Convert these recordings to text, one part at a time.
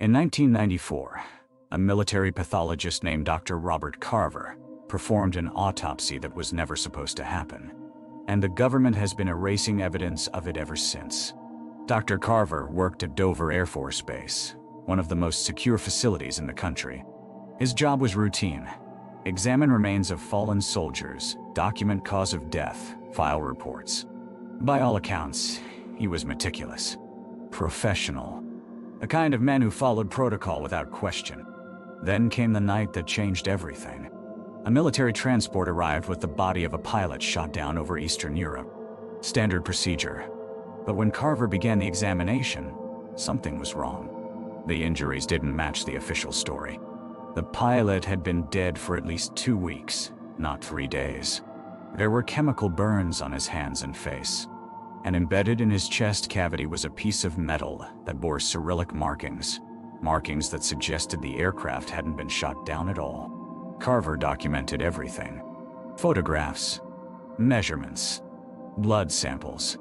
In 1994, a military pathologist named Dr. Robert Carver performed an autopsy that was never supposed to happen, and the government has been erasing evidence of it ever since. Dr. Carver worked at Dover Air Force Base, one of the most secure facilities in the country. His job was routine: examine remains of fallen soldiers, document cause of death, file reports. By all accounts, he was meticulous, professional, a kind of man who followed protocol without question. Then came the night that changed everything. A military transport arrived with the body of a pilot shot down over Eastern Europe. Standard procedure. But when Carver began the examination, something was wrong. The injuries didn't match the official story. The pilot had been dead for at least 2 weeks, not 3 days. There were chemical burns on his hands and face, and embedded in his chest cavity was a piece of metal that bore Cyrillic markings that suggested the aircraft hadn't been shot down at all. Carver documented everything: photographs, measurements, blood samples.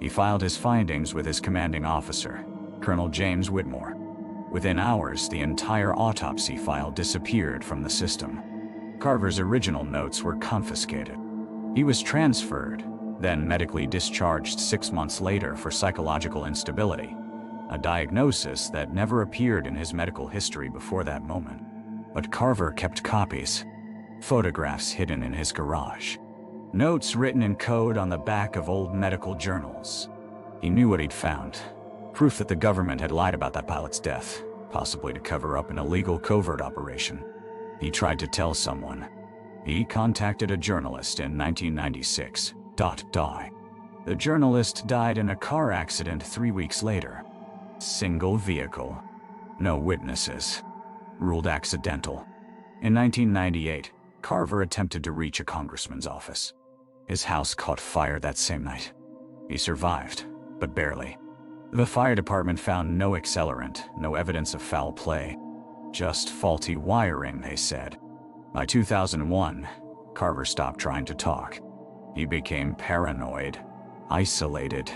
He filed his findings with his commanding officer, Colonel James Whitmore. Within hours, the entire autopsy file disappeared from the system. Carver's original notes were confiscated. He was transferred, then medically discharged 6 months later for psychological instability, a diagnosis that never appeared in his medical history before that moment. But Carver kept copies, photographs hidden in his garage, notes written in code on the back of old medical journals. He knew what he'd found: proof that the government had lied about that pilot's death, possibly to cover up an illegal covert operation. He tried to tell someone. He contacted a journalist in 1996. The journalist died in a car accident 3 weeks later. Single vehicle. No witnesses. Ruled accidental. In 1998, Carver attempted to reach a congressman's office. His house caught fire that same night. He survived, but barely. The fire department found no accelerant, no evidence of foul play. Just faulty wiring, they said. By 2001, Carver stopped trying to talk. He became paranoid, isolated.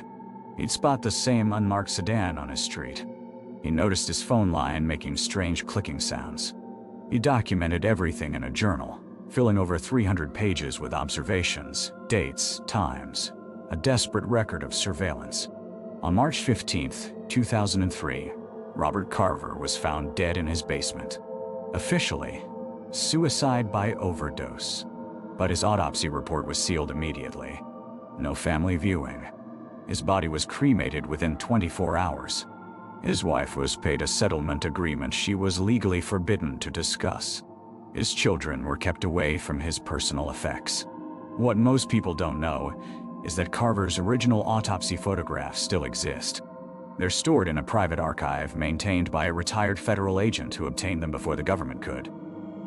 He'd spot the same unmarked sedan on his street. He noticed his phone line making strange clicking sounds. He documented everything in a journal, filling over 300 pages with observations, dates, times, a desperate record of surveillance. On March 15, 2003, Robert Carver was found dead in his basement. Officially, suicide by overdose. But his autopsy report was sealed immediately. No family viewing. His body was cremated within 24 hours. His wife was paid a settlement agreement she was legally forbidden to discuss. His children were kept away from his personal effects. What most people don't know is that Carver's original autopsy photographs still exist. They're stored in a private archive maintained by a retired federal agent who obtained them before the government could.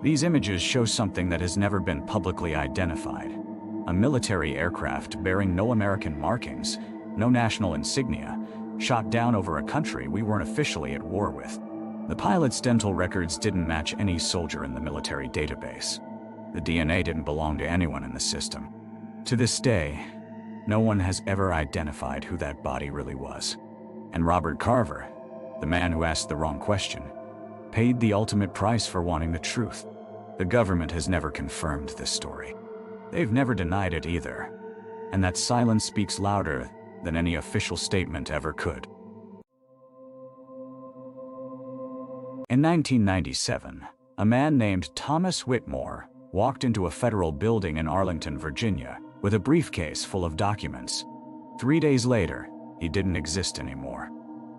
These images show something that has never been publicly identified: a military aircraft bearing no American markings, no national insignia, shot down over a country we weren't officially at war with. The pilot's dental records didn't match any soldier in the military database. The DNA didn't belong to anyone in the system. To this day, no one has ever identified who that body really was. And Robert Carver, the man who asked the wrong question, paid the ultimate price for wanting the truth. The government has never confirmed this story. They've never denied it either. And that silence speaks louder than any official statement ever could. In 1997, a man named Thomas Whitmore walked into a federal building in Arlington, Virginia, with a briefcase full of documents. 3 days later, he didn't exist anymore.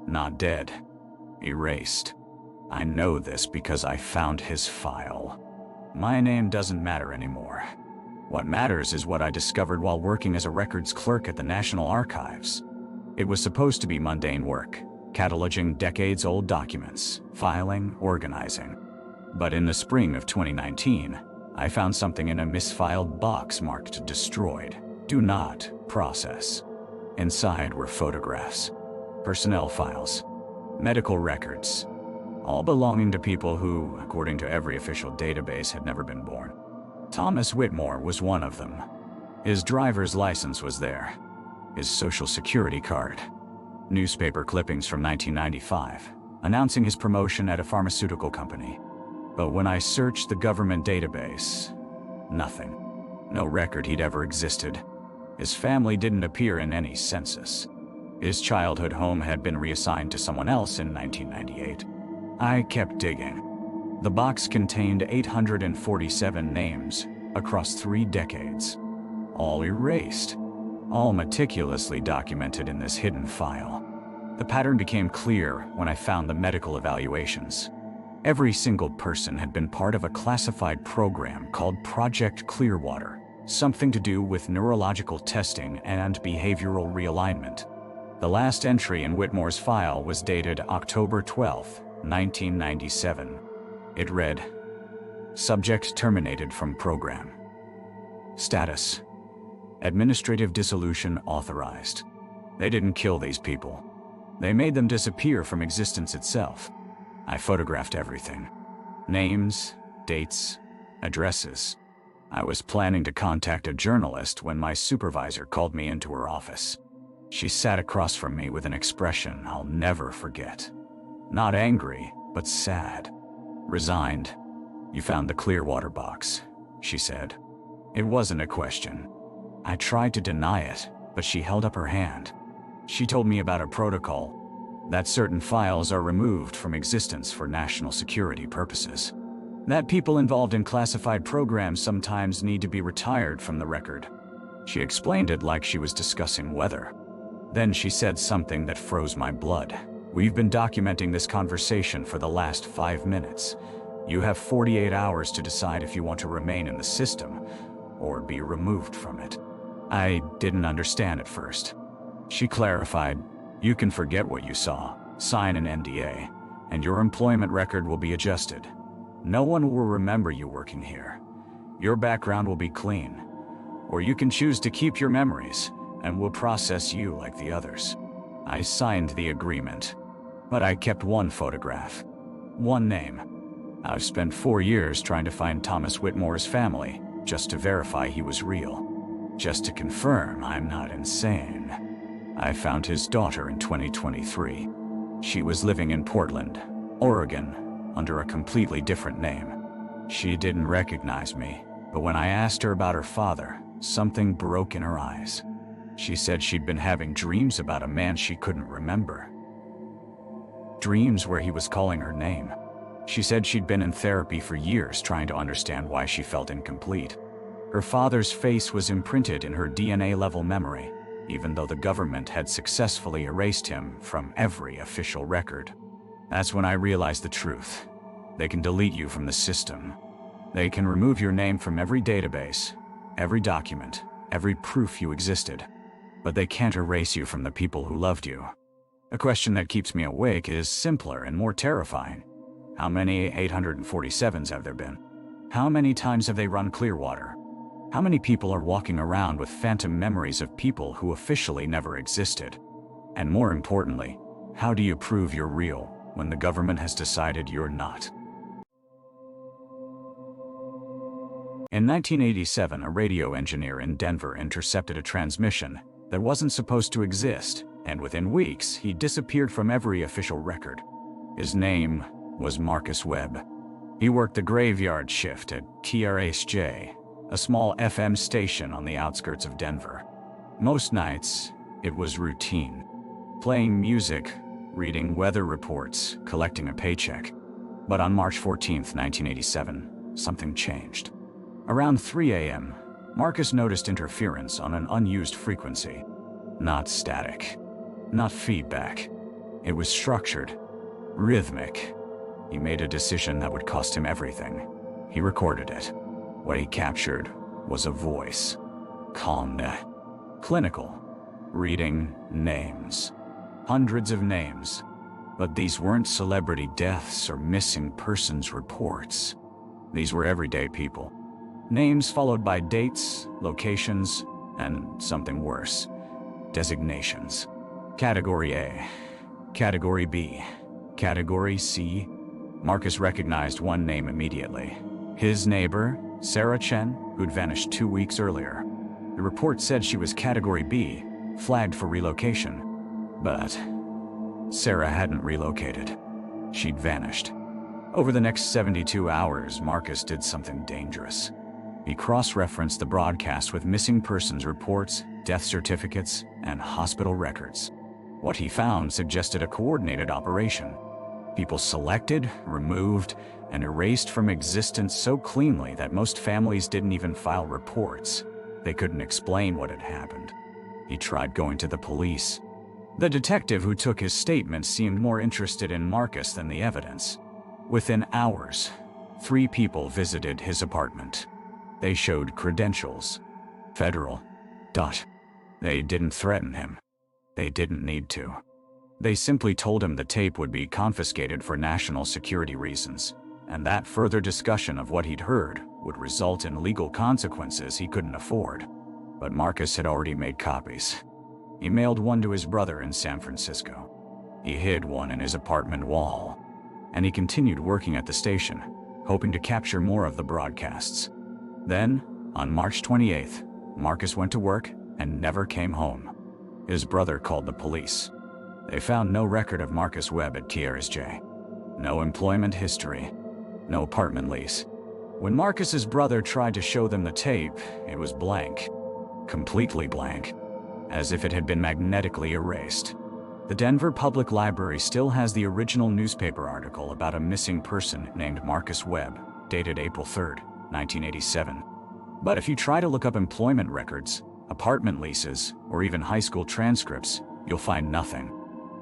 Not dead. Erased. I know this because I found his file. My name doesn't matter anymore. What matters is what I discovered while working as a records clerk at the National Archives. It was supposed to be mundane work, cataloging decades-old documents, filing, organizing. But in the spring of 2019, I found something in a misfiled box marked destroyed. Do not process. Inside were photographs, personnel files, medical records, all belonging to people who, according to every official database, had never been born. Thomas Whitmore was one of them. His driver's license was there, his social security card, newspaper clippings from 1995, announcing his promotion at a pharmaceutical company. But when I searched the government database, nothing. No record he'd ever existed. His family didn't appear in any census. His childhood home had been reassigned to someone else in 1998. I kept digging. The box contained 847 names across 3 decades, all erased, all meticulously documented in this hidden file. The pattern became clear when I found the medical evaluations. Every single person had been part of a classified program called Project Clearwater, something to do with neurological testing and behavioral realignment. The last entry in Whitmore's file was dated October 12, 1997. It read, "Subject terminated from program. Status: administrative dissolution authorized." They didn't kill these people. They made them disappear from existence itself. I photographed everything. Names, dates, addresses. I was planning to contact a journalist when my supervisor called me into her office. She sat across from me with an expression I'll never forget. Not angry, but sad. Resigned. "You found the Clearwater box," she said. It wasn't a question. I tried to deny it, but she held up her hand. She told me about a protocol, that certain files are removed from existence for national security purposes. That people involved in classified programs sometimes need to be retired from the record. She explained it like she was discussing weather. Then she said something that froze my blood. "We've been documenting this conversation for the last 5 minutes. You have 48 hours to decide if you want to remain in the system or be removed from it." I didn't understand at first. She clarified, "You can forget what you saw, sign an NDA, and your employment record will be adjusted. No one will remember you working here. Your background will be clean. Or you can choose to keep your memories, and we'll process you like the others." I signed the agreement, but I kept one photograph, one name. I've spent 4 years trying to find Thomas Whitmore's family, just to verify he was real. Just to confirm I'm not insane. I found his daughter in 2023. She was living in Portland, Oregon, under a completely different name. She didn't recognize me, but when I asked her about her father, something broke in her eyes. She said she'd been having dreams about a man she couldn't remember. Dreams where he was calling her name. She said she'd been in therapy for years trying to understand why she felt incomplete. Her father's face was imprinted in her DNA-level memory, even though the government had successfully erased him from every official record. That's when I realized the truth. They can delete you from the system. They can remove your name from every database, every document, every proof you existed. But they can't erase you from the people who loved you. A question that keeps me awake is simpler and more terrifying. How many 847s have there been? How many times have they run Clearwater? How many people are walking around with phantom memories of people who officially never existed? And more importantly, how do you prove you're real when the government has decided you're not? In 1987, a radio engineer in Denver intercepted a transmission that wasn't supposed to exist, and within weeks, he disappeared from every official record. His name was Marcus Webb. He worked the graveyard shift at KRSJ, a small FM station on the outskirts of Denver. Most nights, it was routine. Playing music, reading weather reports, collecting a paycheck. But on March 14, 1987, something changed. Around 3 a.m., Marcus noticed interference on an unused frequency. Not static, not feedback. It was structured, rhythmic. He made a decision that would cost him everything. He recorded it. What he captured was a voice. Calm, clinical, reading names. Hundreds of names. But these weren't celebrity deaths or missing persons reports. These were everyday people. Names followed by dates, locations, and something worse. Designations. Category A. Category B. Category C. Marcus recognized one name immediately. His neighbor, Sarah Chen, who'd vanished 2 weeks earlier. The report said she was Category B, flagged for relocation. But Sarah hadn't relocated. She'd vanished. Over the next 72 hours, Marcus did something dangerous. He cross-referenced the broadcast with missing persons reports, death certificates, and hospital records. What he found suggested a coordinated operation. People selected, removed, and erased from existence so cleanly that most families didn't even file reports. They couldn't explain what had happened. He tried going to the police. The detective who took his statement seemed more interested in Marcus than the evidence. Within hours, 3 people visited his apartment. They showed credentials. Federal. They didn't threaten him. They didn't need to. They simply told him the tape would be confiscated for national security reasons, and that further discussion of what he'd heard would result in legal consequences he couldn't afford. But Marcus had already made copies. He mailed one to his brother in San Francisco. He hid one in his apartment wall, and he continued working at the station, hoping to capture more of the broadcasts. Then, on March 28th, Marcus went to work and never came home. His brother called the police. They found no record of Marcus Webb at KRSJ. No employment history. No apartment lease. When Marcus's brother tried to show them the tape, it was blank. Completely blank. As if it had been magnetically erased. The Denver Public Library still has the original newspaper article about a missing person named Marcus Webb, dated April 3rd, 1987. But if you try to look up employment records, apartment leases, or even high school transcripts, you'll find nothing.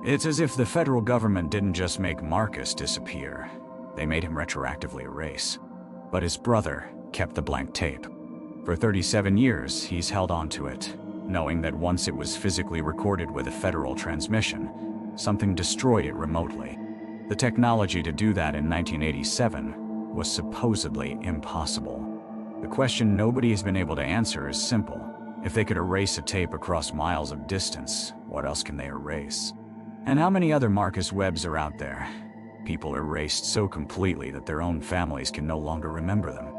It's as if the federal government didn't just make Marcus disappear. They made him retroactively erase. But his brother kept the blank tape. For 37 years, he's held on to it, knowing that once it was physically recorded with a federal transmission, something destroyed it remotely. The technology to do that in 1987 was supposedly impossible. The question nobody has been able to answer is simple. If they could erase a tape across miles of distance, what else can they erase? And how many other Marcus Webbs are out there? People erased so completely that their own families can no longer remember them.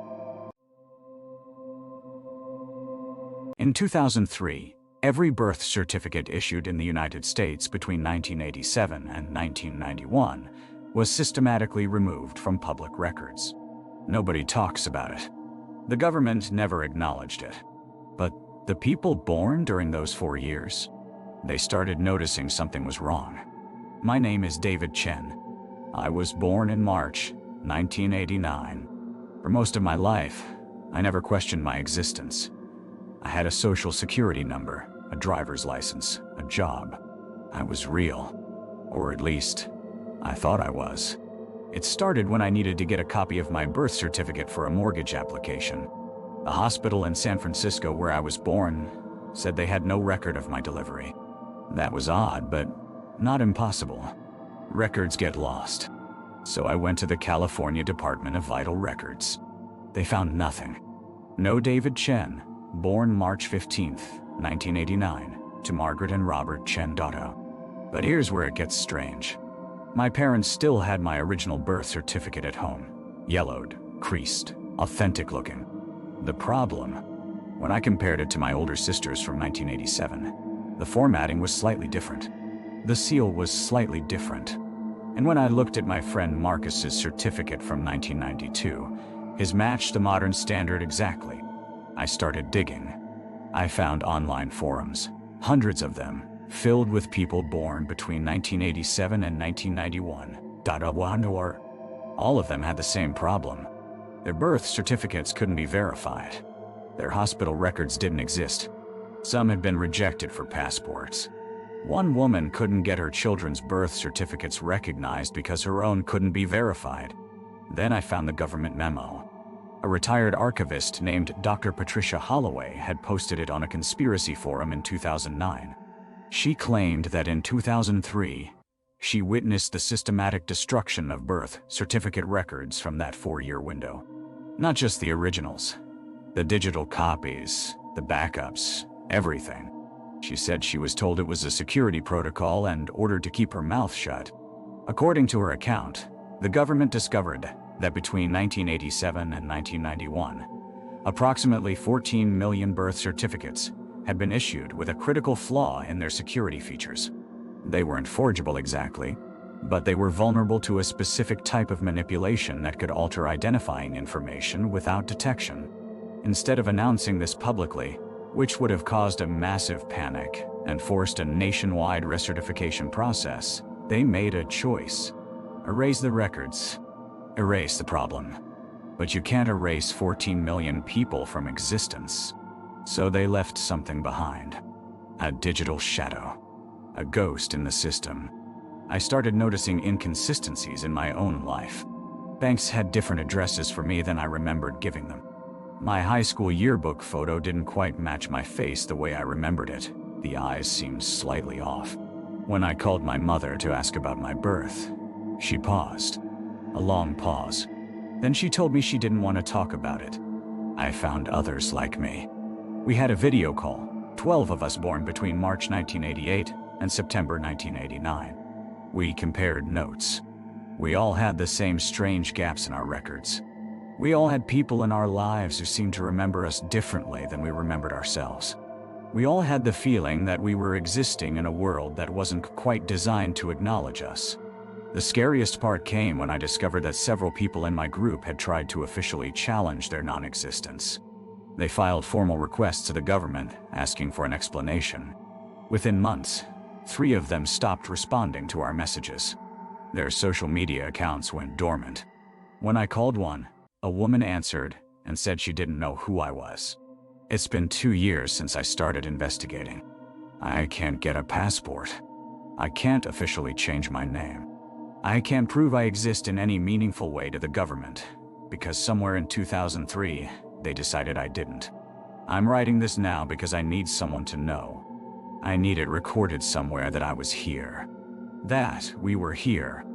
In 2003, every birth certificate issued in the United States between 1987 and 1991 was systematically removed from public records. Nobody talks about it. The government never acknowledged it. But the people born during those 4 years, they started noticing something was wrong. My name is David Chen. I was born in March 1989. For most of my life, I never questioned my existence. I had a social security number, a driver's license, a job. I was real. Or at least, I thought I was. It started when I needed to get a copy of my birth certificate for a mortgage application. The hospital in San Francisco where I was born said they had no record of my delivery. That was odd, but not impossible. Records get lost. So I went to the California Department of Vital Records. They found nothing. No David Chen, born March 15th, 1989, to Margaret and Robert Chen Dotto. But here's where it gets strange. My parents still had my original birth certificate at home. Yellowed, creased, authentic looking. The problem, when I compared it to my older sister's from 1987, the formatting was slightly different. The seal was slightly different. And when I looked at my friend Marcus's certificate from 1992, his matched the modern standard exactly. I started digging. I found online forums, hundreds of them, filled with people born between 1987 and 1991. All of them had the same problem. Their birth certificates couldn't be verified. Their hospital records didn't exist. Some had been rejected for passports. One woman couldn't get her children's birth certificates recognized because her own couldn't be verified. Then I found the government memo. A retired archivist named Dr. Patricia Holloway had posted it on a conspiracy forum in 2009. She claimed that in 2003, she witnessed the systematic destruction of birth certificate records from that 4-year window. Not just the originals, the digital copies, the backups, everything. She said she was told it was a security protocol and ordered to keep her mouth shut. According to her account, the government discovered that between 1987 and 1991, approximately 14 million birth certificates had been issued with a critical flaw in their security features. They weren't forgeable exactly, But they were vulnerable to a specific type of manipulation that could alter identifying information without detection. Instead of announcing this publicly, which would have caused a massive panic and forced a nationwide recertification process, they made a choice. Erase the records. Erase the problem. But you can't erase 14 million people from existence. So they left something behind. A digital shadow. A ghost in the system. I started noticing inconsistencies in my own life. Banks had different addresses for me than I remembered giving them. My high school yearbook photo didn't quite match my face the way I remembered it. The eyes seemed slightly off. When I called my mother to ask about my birth, she paused. A long pause. Then she told me she didn't want to talk about it. I found others like me. We had a video call, 12 of us born between March 1988 and September 1989. We compared notes. We all had the same strange gaps in our records. We all had people in our lives who seemed to remember us differently than we remembered ourselves. We all had the feeling that we were existing in a world that wasn't quite designed to acknowledge us. The scariest part came when I discovered that several people in my group had tried to officially challenge their non-existence. They filed formal requests to the government asking for an explanation. Within months, 3 of them stopped responding to our messages. Their social media accounts went dormant. When I called one, a woman answered and said she didn't know who I was. It's been 2 years since I started investigating. I can't get a passport. I can't officially change my name. I can't prove I exist in any meaningful way to the government, because somewhere in 2003, they decided I didn't. I'm writing this now because I need someone to know. I need it recorded somewhere that I was here. That we were here.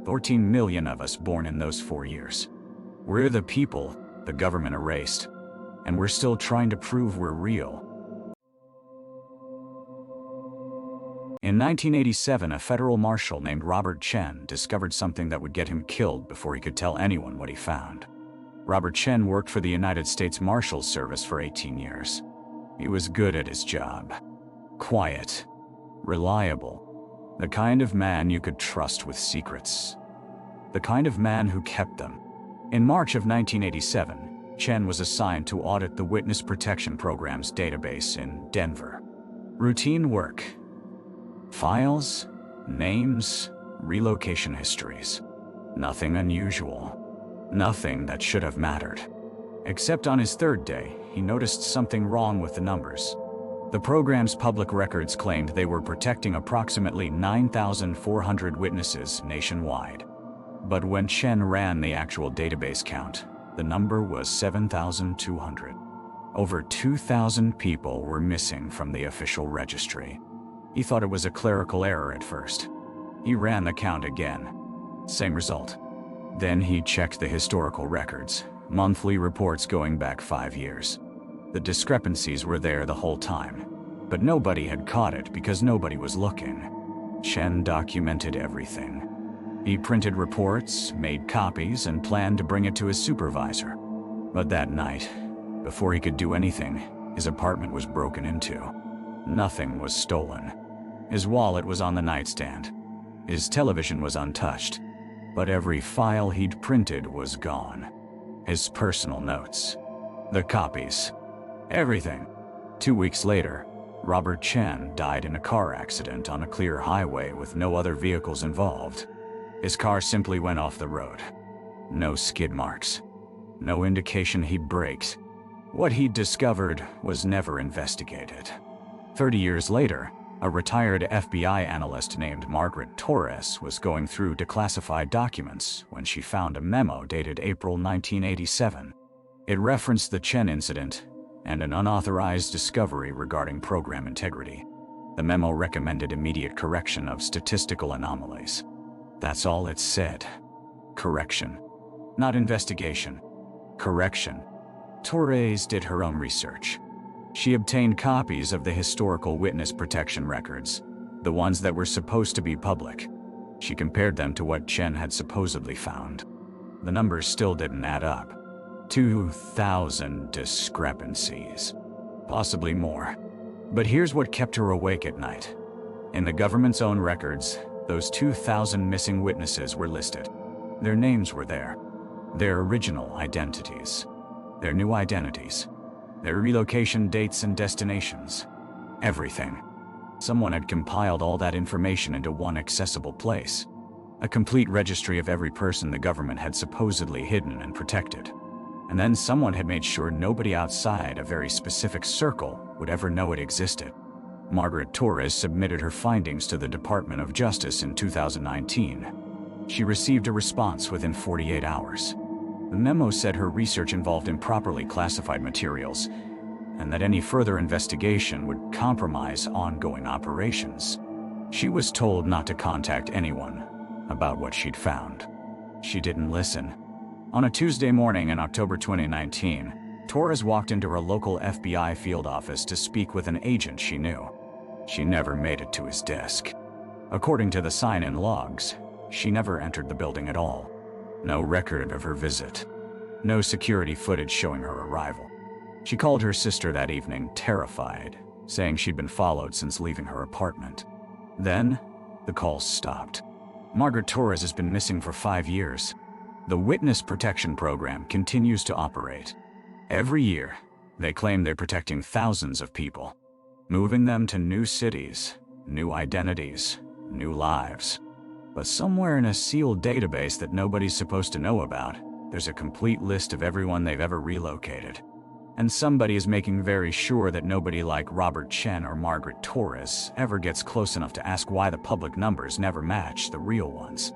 14 million of us born in those 4 years. We're the people the government erased, and we're still trying to prove we're real. In 1987, a federal marshal named Robert Chen discovered something that would get him killed before he could tell anyone what he found. Robert Chen worked for the United States Marshal's Service for 18 years. He was good at his job. Quiet. Reliable. The kind of man you could trust with secrets. The kind of man who kept them. In March of 1987, Chen was assigned to audit the Witness Protection Program's database in Denver. Routine work. Files, names, relocation histories. Nothing unusual. Nothing that should have mattered. Except on his 3rd day, he noticed something wrong with the numbers. The program's public records claimed they were protecting approximately 9,400 witnesses nationwide. But when Chen ran the actual database count, the number was 7,200. Over 2,000 people were missing from the official registry. He thought it was a clerical error at first. He ran the count again. Same result. Then he checked the historical records, monthly reports going back 5 years. The discrepancies were there the whole time, but nobody had caught it because nobody was looking. Chen documented everything. He printed reports, made copies, and planned to bring it to his supervisor. But that night, before he could do anything, his apartment was broken into. Nothing was stolen. His wallet was on the nightstand. His television was untouched. But every file he'd printed was gone. His personal notes. The copies. Everything. 2 weeks later, Robert Chen died in a car accident on a clear highway with no other vehicles involved. His car simply went off the road. No skid marks. No indication he'd braked. What he'd discovered was never investigated. 30 years later, a retired FBI analyst named Margaret Torres was going through declassified documents when she found a memo dated April 1987. It referenced the Chen incident and an unauthorized discovery regarding program integrity. The memo recommended immediate correction of statistical anomalies. That's all it said. Correction. Not investigation. Correction. Torres did her own research. She obtained copies of the historical witness protection records, the ones that were supposed to be public. She compared them to what Chen had supposedly found. The numbers still didn't add up. 2,000 discrepancies. Possibly more. But here's what kept her awake at night. In the government's own records, Those 2,000 missing witnesses were listed. Their names were there. Their original identities. Their new identities. Their relocation dates and destinations. Everything. Someone had compiled all that information into one accessible place. A complete registry of every person the government had supposedly hidden and protected. And then someone had made sure nobody outside a very specific circle would ever know it existed. Margaret Torres submitted her findings to the Department of Justice in 2019. She received a response within 48 hours. The memo said her research involved improperly classified materials, and that any further investigation would compromise ongoing operations. She was told not to contact anyone about what she'd found. She didn't listen. On a Tuesday morning in October 2019, Torres walked into her local FBI field office to speak with an agent she knew. She never made it to his desk. According to the sign-in logs, she never entered the building at all. No record of her visit. No security footage showing her arrival. She called her sister that evening, terrified, saying she'd been followed since leaving her apartment. Then, the calls stopped. Margaret Torres has been missing for 5 years. The Witness Protection Program continues to operate. Every year, they claim they're protecting thousands of people, moving them to new cities, new identities, new lives. But somewhere in a sealed database that nobody's supposed to know about, there's a complete list of everyone they've ever relocated. And somebody is making very sure that nobody like Robert Chen or Margaret Torres ever gets close enough to ask why the public numbers never match the real ones.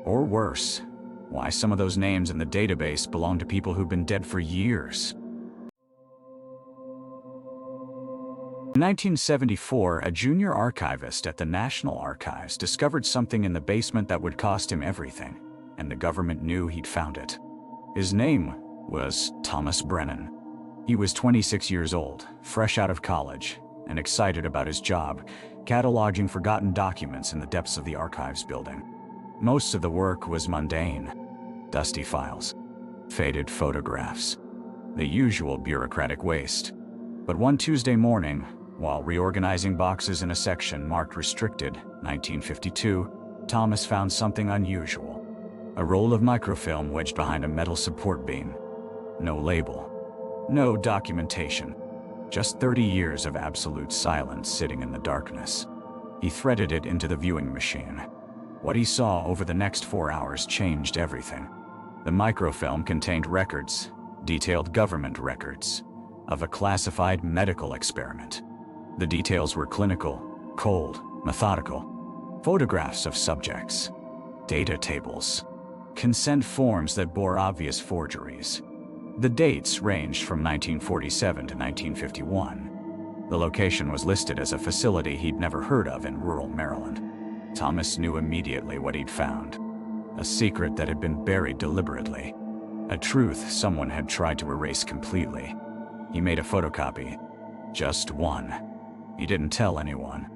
Or worse, why some of those names in the database belong to people who've been dead for years. In 1974, a junior archivist at the National Archives discovered something in the basement that would cost him everything, and the government knew he'd found it. His name was Thomas Brennan. He was 26 years old, fresh out of college, and excited about his job, cataloging forgotten documents in the depths of the archives building. Most of the work was mundane. Dusty files, faded photographs, the usual bureaucratic waste. But one Tuesday morning, while reorganizing boxes in a section marked Restricted, 1952, Thomas found something unusual. A roll of microfilm wedged behind a metal support beam. No label. No documentation. Just 30 years of absolute silence sitting in the darkness. He threaded it into the viewing machine. What he saw over the next 4 hours changed everything. The microfilm contained records, detailed government records, of a classified medical experiment. The details were clinical, cold, methodical. Photographs of subjects, data tables, consent forms that bore obvious forgeries. The dates ranged from 1947 to 1951. The location was listed as a facility he'd never heard of in rural Maryland. Thomas knew immediately what he'd found. A secret that had been buried deliberately. A truth someone had tried to erase completely. He made a photocopy. Just one. He didn't tell anyone.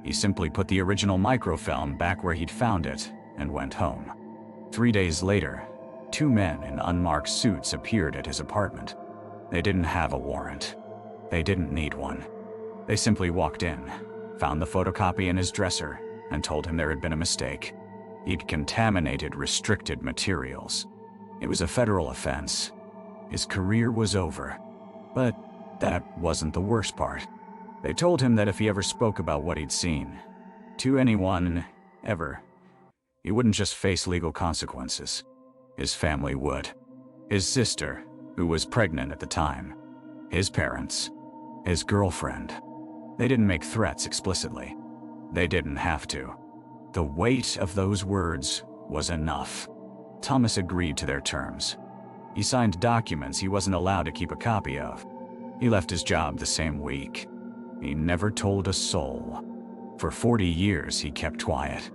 He simply put the original microfilm back where he'd found it and went home. 3 days later, 2 men in unmarked suits appeared at his apartment. They didn't have a warrant. They didn't need one. They simply walked in, found the photocopy in his dresser, and told him there had been a mistake. He'd contaminated restricted materials. It was a federal offense. His career was over. But that wasn't the worst part. They told him that if he ever spoke about what he'd seen, to anyone, ever, he wouldn't just face legal consequences. His family would. His sister, who was pregnant at the time. His parents. His girlfriend. They didn't make threats explicitly. They didn't have to. The weight of those words was enough. Thomas agreed to their terms. He signed documents he wasn't allowed to keep a copy of. He left his job the same week. He never told a soul. For 40 years, he kept quiet.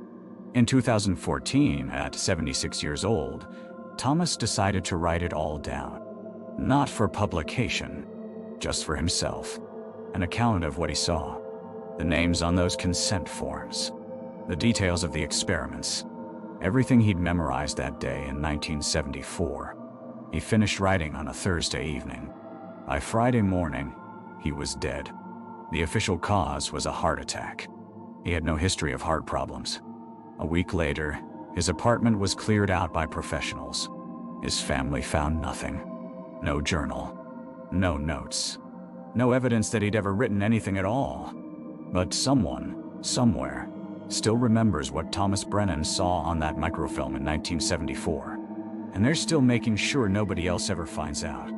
In 2014, at 76 years old, Thomas decided to write it all down. Not for publication, just for himself. An account of what he saw. The names on those consent forms. The details of the experiments. Everything he'd memorized that day in 1974. He finished writing on a Thursday evening. By Friday morning, he was dead. The official cause was a heart attack. He had no history of heart problems. A week later, his apartment was cleared out by professionals. His family found nothing. No journal. No notes. No evidence that he'd ever written anything at all. But someone, somewhere, still remembers what Thomas Brennan saw on that microfilm in 1974. And they're still making sure nobody else ever finds out.